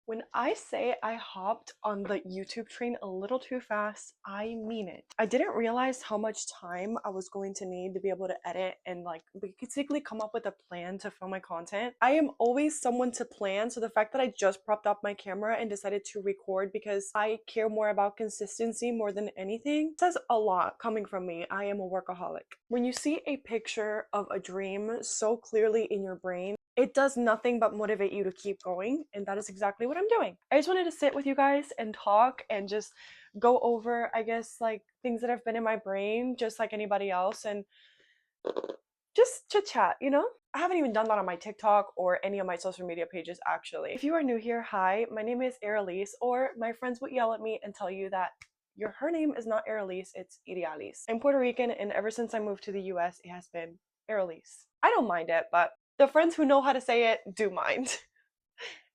When I say I hopped on the YouTube train a little too fast, I mean it. I didn't realize how much time I was going to need to be able to edit and like basically come up with a plan to film my content. I am always someone to plan, so the fact that I just propped up my camera and decided to record because I care more about consistency more than anything says a lot coming from me. I am a workaholic. When you see a picture of a dream so clearly in your brain, it does nothing but motivate you to keep going, and that is exactly what I'm doing. I just wanted to sit with you guys and talk and just go over, I guess, like things that have been in my brain just like anybody else, and just chit chat, you know? I haven't even done that on my TikTok or any of my social media pages actually. If you are new here, hi, my name is Aralise, or my friends would yell at me and tell you that her name is not Aralise, it's Idealis. I'm Puerto Rican, and ever since I moved to the US, it has been Aralise. I don't mind it, but the friends who know how to say it do mind.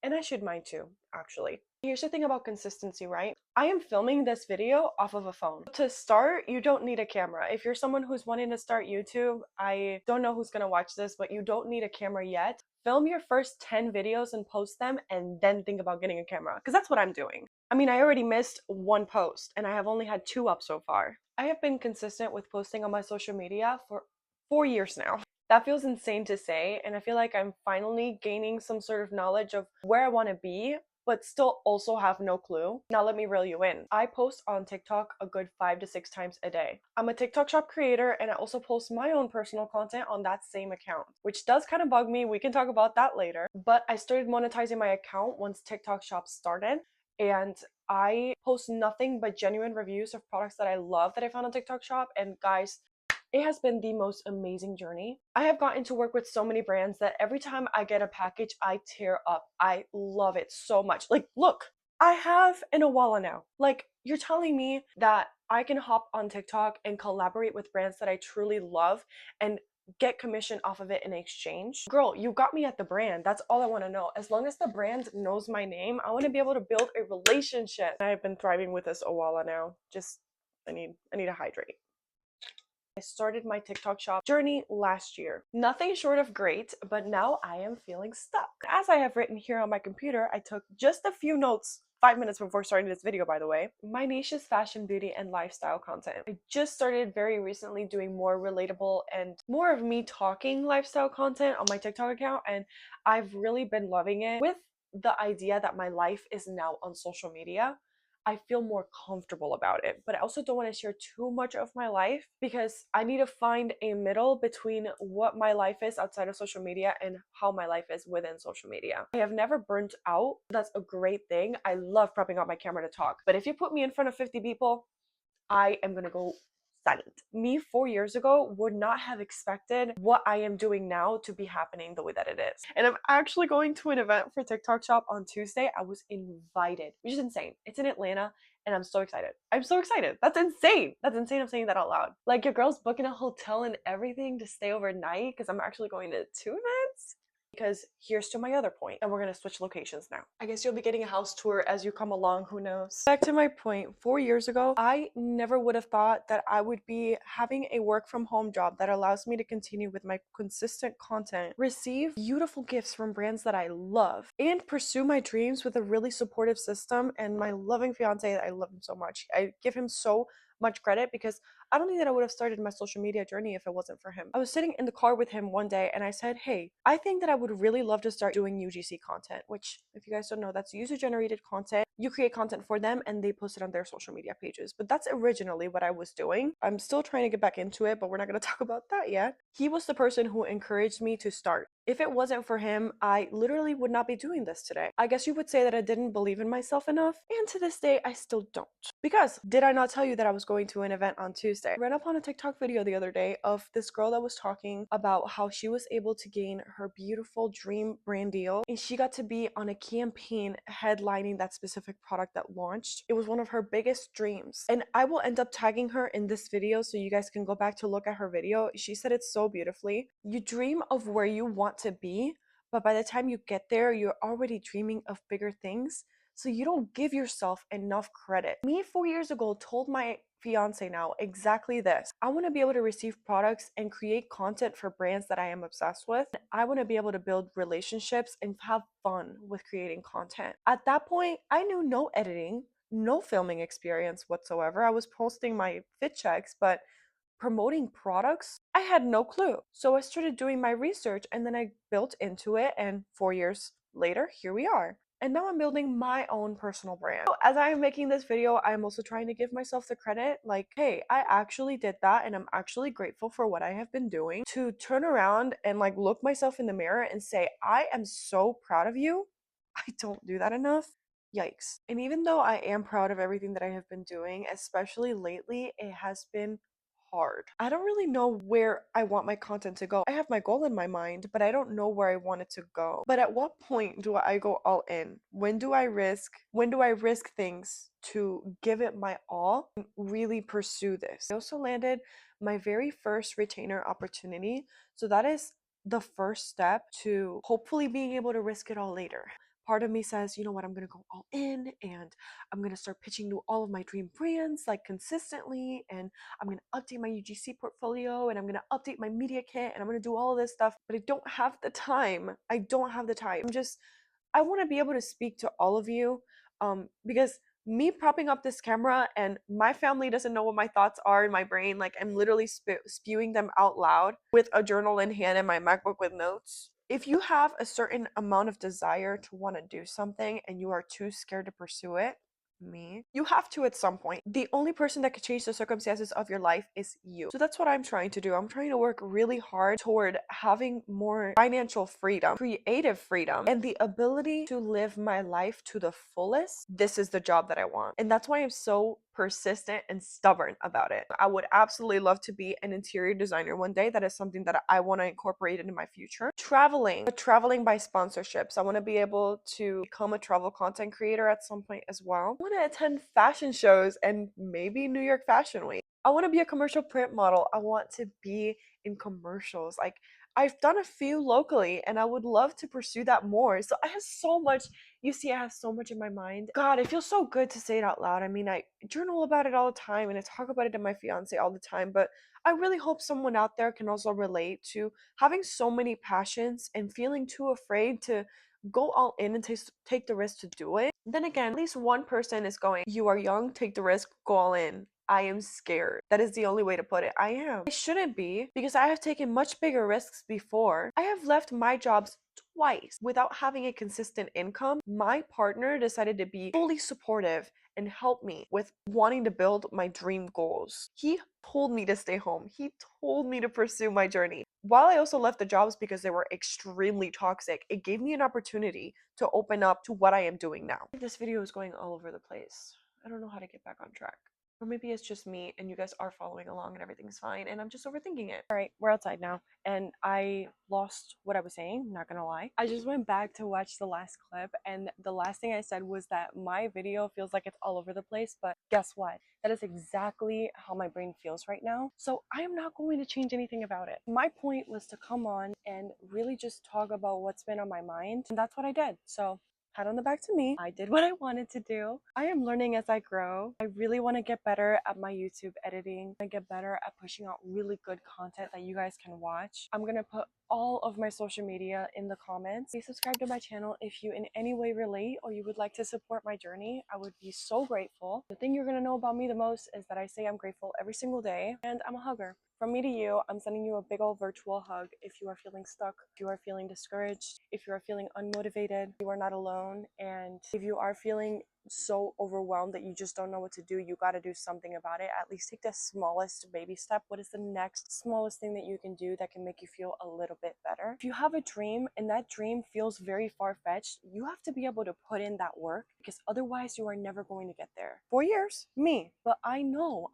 And I should mind too, actually. Here's the thing about consistency, right? I am filming this video off of a phone. To start, you don't need a camera. If you're someone who's wanting to start YouTube, I don't know who's gonna watch this, but you don't need a camera yet. Film your first 10 videos and post them, and then think about getting a camera, because that's what I'm doing. I mean, I already missed one post, and I have only had 2 up so far. I have been consistent with posting on my social media for 4 years now. That feels insane to say, and I feel like I'm finally gaining some sort of knowledge of where I want to be, but still also have no clue. Now let me reel you in. I post on TikTok a good 5 to 6 times a day. I'm a TikTok shop creator, and I also post my own personal content on that same account, which does kind of bug me. We can talk about that later. But I started monetizing my account once TikTok shop started, and I post nothing but genuine reviews of products that I love that I found on TikTok shop. And guys, it has been the most amazing journey. I have gotten to work with so many brands that every time I get a package, I tear up. I love it so much. Like, look, I have an Owala now. Like, you're telling me that I can hop on TikTok and collaborate with brands that I truly love and get commission off of it in exchange? Girl, you got me at the brand. That's all I want to know. As long as the brand knows my name, I want to be able to build a relationship. I've been thriving with this Owala now. Just I need to hydrate. I started my TikTok shop journey last year. Nothing short of great, but now I am feeling stuck. As I have written here on my computer, I took just a few notes 5 minutes before starting this video, by the way. My niche is fashion, beauty, and lifestyle content. I just started very recently doing more relatable and more of me talking lifestyle content on my TikTok account, and I've really been loving it. With the idea that my life is now on social media, I feel more comfortable about it, but I also don't want to share too much of my life because I need to find a middle between what my life is outside of social media and how my life is within social media. I have never burnt out. That's a great thing. I love propping up my camera to talk, but if you put me in front of 50 people, I am gonna go silent. Me 4 years ago would not have expected what I am doing now to be happening the way that it is. And I'm actually going to an event for TikTok Shop on Tuesday. I was invited, which is insane. It's in Atlanta, and I'm so excited. I'm so excited. That's insane. That's insane. I'm saying that out loud. Like, your girl's booking a hotel and everything to stay overnight because I'm actually going to 2 events. Because here's to my other point, and we're gonna switch locations now. I guess you'll be getting a house tour as you come along, who knows. Back to my point, 4 years ago, I never would have thought that I would be having a work from home job that allows me to continue with my consistent content, receive beautiful gifts from brands that I love, and pursue my dreams with a really supportive system and my loving fiance. I love him so much. I give him so much credit because I don't think that I would have started my social media journey if it wasn't for him. I was sitting in the car with him one day and I said, hey, I think that I would really love to start doing UGC content, which, if you guys don't know, that's user generated content. You create content for them and they post it on their social media pages. But that's originally what I was doing. I'm still trying to get back into it, but we're not going to talk about that yet. He was the person who encouraged me to start. If it wasn't for him, I literally would not be doing this today. I guess you would say that I didn't believe in myself enough, and to this day, I still don't. Because did I not tell you that I was going to an event on Tuesday? I ran up on a TikTok video the other day of this girl that was talking about how she was able to gain her beautiful dream brand deal, and she got to be on a campaign headlining that specific product that launched. It was one of her biggest dreams, and I will end up tagging her in this video so you guys can go back to look at her video. She said it so beautifully. You dream of where you want to be, but by the time you get there, you're already dreaming of bigger things. So you don't give yourself enough credit. Me 4 years ago told my fiance now exactly this. I want to be able to receive products and create content for brands that I am obsessed with. I want to be able to build relationships and have fun with creating content. At that point, I knew no editing, no filming experience whatsoever. I was posting my fit checks, but promoting products, I had no clue. So I started doing my research and then I built into it. And 4 years later, here we are. And now I'm building my own personal brand. So as I am making this video, I'm also trying to give myself the credit like, hey, I actually did that and I'm actually grateful for what I have been doing. To turn around and like look myself in the mirror and say, I am so proud of you. I don't do that enough. Yikes. And even though I am proud of everything that I have been doing, especially lately, it has been hard. I don't really know where I want my content to go. I have my goal in my mind, but I don't know where I want it to go. But at what point do I go all in? When do I risk? When do I risk things to give it my all and really pursue this? I also landed my very first retainer opportunity. So that is the first step to hopefully being able to risk it all later. Part of me says, you know what, I'm gonna go all in and I'm gonna start pitching to all of my dream brands like consistently, and I'm gonna update my UGC portfolio and I'm gonna update my media kit and I'm gonna do all of this stuff, but I don't have the time. I don't have the time. I want to be able to speak to all of you because me propping up this camera and my family doesn't know what my thoughts are in my brain. Like I'm literally spewing them out loud with a journal in hand and my MacBook with notes. If you have a certain amount of desire to want to do something and you are too scared to pursue it, me, you have to at some point. The only person that could change the circumstances of your life is you. So that's what I'm trying to do. I'm trying to work really hard toward having more financial freedom, creative freedom, and the ability to live my life to the fullest. This is the job that I want. And that's why I'm so persistent and stubborn about it. I would absolutely love to be an interior designer one day. That is something that I want to incorporate into my future. Traveling, but traveling by sponsorships. I want to be able to become a travel content creator at some point as well. I want to attend fashion shows and maybe New York Fashion Week. I want to be a commercial print model. I want to be in commercials. Like I've done a few locally and I would love to pursue that more. So I have so much, you see, I have so much in my mind. God, it feels so good to say it out loud. I mean, I journal about it all the time and I talk about it to my fiance all the time, but I really hope someone out there can also relate to having so many passions and feeling too afraid to go all in and take the risk to do it. Then again, at least one person is going, you are young, take the risk, go all in. I am scared. That is the only way to put it. I am. I shouldn't be because I have taken much bigger risks before. I have left my jobs twice without having a consistent income. My partner decided to be fully supportive and help me with wanting to build my dream goals. He told me to stay home. He told me to pursue my journey. While I also left the jobs because they were extremely toxic, it gave me an opportunity to open up to what I am doing now. This video is going all over the place. I don't know how to get back on track. Or maybe it's just me and you guys are following along and everything's fine and I'm just overthinking it. All right, we're outside now and I lost what I was saying, not gonna lie. I just went back to watch the last clip and the last thing I said was that my video feels like it's all over the place, but guess what? That is exactly how my brain feels right now. So I am not going to change anything about it. My point was to come on and really just talk about what's been on my mind, and that's what I did. So pat on the back to me. I did what I wanted to do. I am learning as I grow. I really want to get better at my YouTube editing. I get better at pushing out really good content that you guys can watch. I'm gonna put all of my social media in the comments. Please subscribe to my channel if you in any way relate or you would like to support my journey. I would be so grateful. The thing you're gonna know about me the most is that I say I'm grateful every single day and I'm a hugger. From me to you, I'm sending you a big old virtual hug. If you are feeling stuck, if you are feeling discouraged, if you are feeling unmotivated, you are not alone. And if you are feeling so overwhelmed that you just don't know what to do, you got to do something about it. At least take the smallest baby step. What is the next smallest thing that you can do that can make you feel a little bit better? If you have a dream and that dream feels very far-fetched, you have to be able to put in that work because otherwise you are never going to get there. 4 years, me. But I know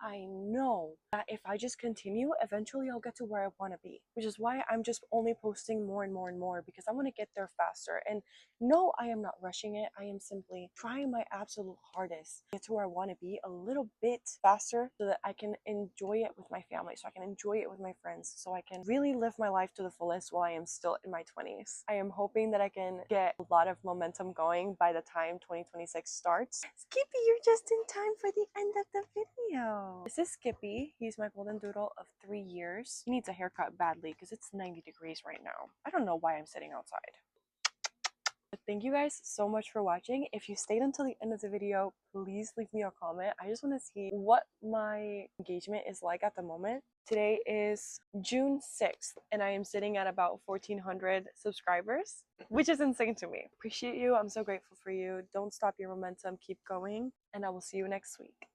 that if I just continue, eventually I'll get to where I want to be, which is why I'm just only posting more and more because I want to get there faster. And no, I am not rushing it. I am simply trying my absolute absolute hardest to get to where I want to be a little bit faster so that I can enjoy it with my family, so I can enjoy it with my friends, so I can really live my life to the fullest while I am still in my 20s. I am hoping that I can get a lot of momentum going by the time 2026 starts. Skippy, you're just in time for the end of the video. This is Skippy. He's my golden doodle of 3 years. He needs a haircut badly because it's 90 degrees right now. I don't know why I'm sitting outside. But thank you guys so much for watching. If you stayed until the end of the video, please leave me a comment. I just want to see what my engagement is like at the moment. Today is June 6th and I am sitting at about 1,400 subscribers, which is insane to me. Appreciate you. I'm so grateful for you. Don't stop your momentum. Keep going. And I will see you next week.